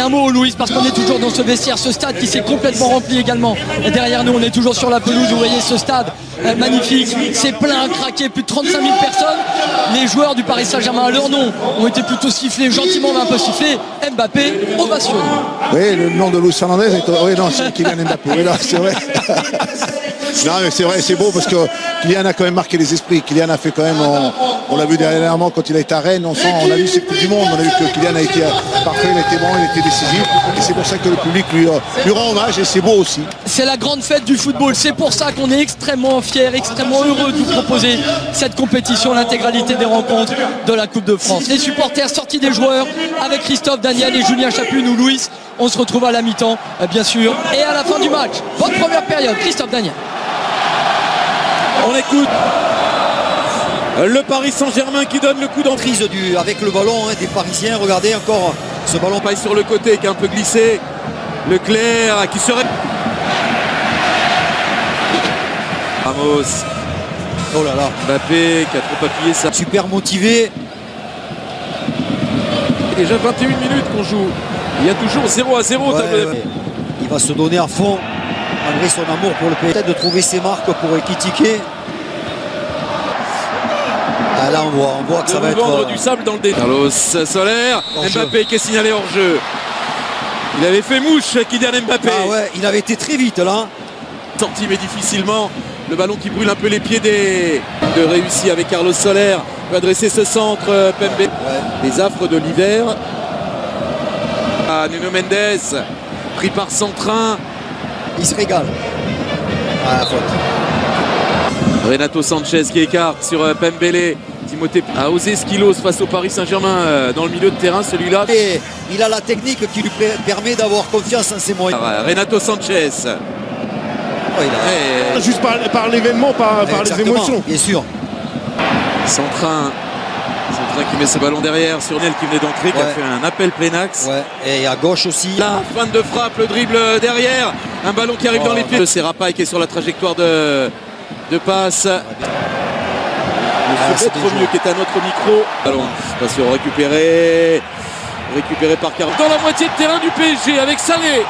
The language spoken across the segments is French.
un mot, Louis, parce qu'on est toujours dans ce vestiaire, ce stade qui s'est complètement rempli également. Et derrière nous, on est toujours sur la pelouse. Vous voyez ce stade magnifique, c'est plein, craqué, plus de 35 000 personnes. Les joueurs du Paris Saint-Germain, à leur nom, ont été plutôt sifflés, gentiment, mais un peu sifflés. Mbappé, ovationné. Oui, le nom de Luis Fernandez est... Oui, non, c'est Kylian Mbappé. Oui, non, c'est vrai. Non, mais c'est vrai, c'est beau parce que Kylian a quand même marqué les esprits. Kylian a fait quand même, on l'a vu dernièrement quand il a été à Rennes, on a vu cette Coupe du Monde, on a vu que Kylian a été parfait, il était bon, il était décisif. Et c'est pour ça que le public lui rend hommage et c'est beau aussi. C'est la grande fête du football, c'est pour ça qu'on est extrêmement fiers, extrêmement heureux de vous proposer cette compétition, l'intégralité des rencontres de la Coupe de France. Les supporters sortis des joueurs avec Christophe, Daniel et Julien Chapune ou Louis. On se retrouve à la mi-temps, bien sûr, et à la fin du match. Votre première période, Christophe, Daniel. On écoute le Paris Saint-Germain qui donne le coup d'entrée avec le ballon des Parisiens. Regardez encore ce ballon paille sur le côté qui a un peu glissé. Leclerc qui serait... Ramos. Oh là là. Mbappé qui a trop appuyé ça. Super motivé. Déjà 21 minutes qu'on joue. Il y a toujours 0-0 au tableau. Ouais. Il va se donner à fond malgré son amour pour le pays. Peut-être de trouver ses marques pour Ekitike. Ah, là on voit que ça va être... vendre du sable dans le détail. Carlos Soler, Mbappé qui est signalé hors jeu. Il avait fait mouche, Kylian Mbappé. Ah ouais, il avait été très vite là. Sorti mais difficilement. Le ballon qui brûle un peu les pieds de réussi avec Carlos Soler. Il va dresser ce centre, Pembe. Ouais. Les affres de l'hiver. Nuno Mendes, pris par son train. Il se régale. Ah, faute. Renato Sanchez qui écarte sur Pembele. Timothée a osé Skilos face au Paris Saint-Germain dans le milieu de terrain, celui-là. Et il a la technique qui lui permet d'avoir confiance en ses moyens. Renato Sanchez. Oh, Juste par l'événement, par les émotions. Bien sûr. Son train qui met ce ballon derrière sur Nel qui venait d'entrer, qui a fait un appel plein axe. Ouais. Et à gauche aussi. La fin de frappe, le dribble derrière. Un ballon qui arrive dans les pieds. C'est Rapaille qui est sur la trajectoire de passe. C'est trop mieux qui est à notre micro. Ballon, attention, récupéré par Carlos. Dans la moitié de terrain du PSG avec Salé.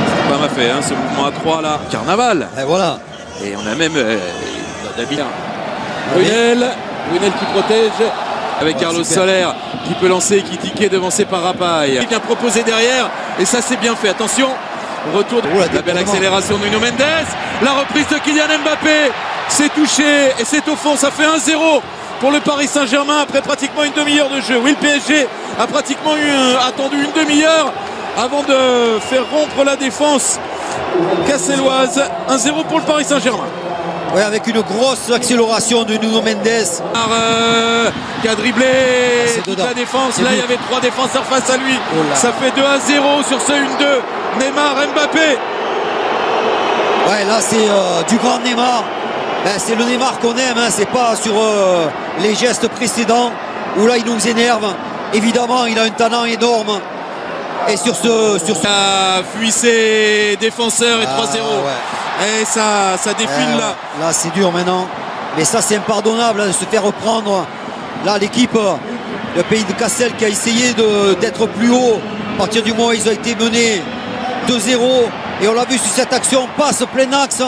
C'est pas mal fait ce mouvement à 3 là. Carnaval. Et voilà. Et on a même Brunel qui protège avec Carlos Soler qui peut lancer, qui tiquait devancé par Rapaille. Il vient proposer derrière et ça c'est bien fait. Attention, retour de la belle accélération de Nuno Mendes. La reprise de Kylian Mbappé. C'est touché et c'est au fond. Ça fait 1-0 pour le Paris Saint-Germain après pratiquement une demi-heure de jeu. Oui, le PSG a pratiquement attendu une demi-heure avant de faire rompre la défense casselloise. 1-0 pour le Paris Saint-Germain. Oui, avec une grosse accélération de Nuno Mendes. Qui a dribblé toute la défense. Là, il y avait 3 défenseurs face à lui. Ça fait 2-0 sur ce 1-2. Neymar, Mbappé. Ouais, là, c'est du grand Neymar. C'est le Neymar qu'on aime. C'est pas sur les gestes précédents où là, il nous énerve. Évidemment, il a un talent énorme. Et sur ce... a fui ses défenseurs et 3-0. Et ça défile là. Là c'est dur maintenant. Mais ça c'est impardonnable de se faire reprendre. Là l'équipe, le pays de Cassel qui a essayé d'être plus haut. À partir du moment où ils ont été menés 2-0. Et on l'a vu sur cette action, passe plein axe.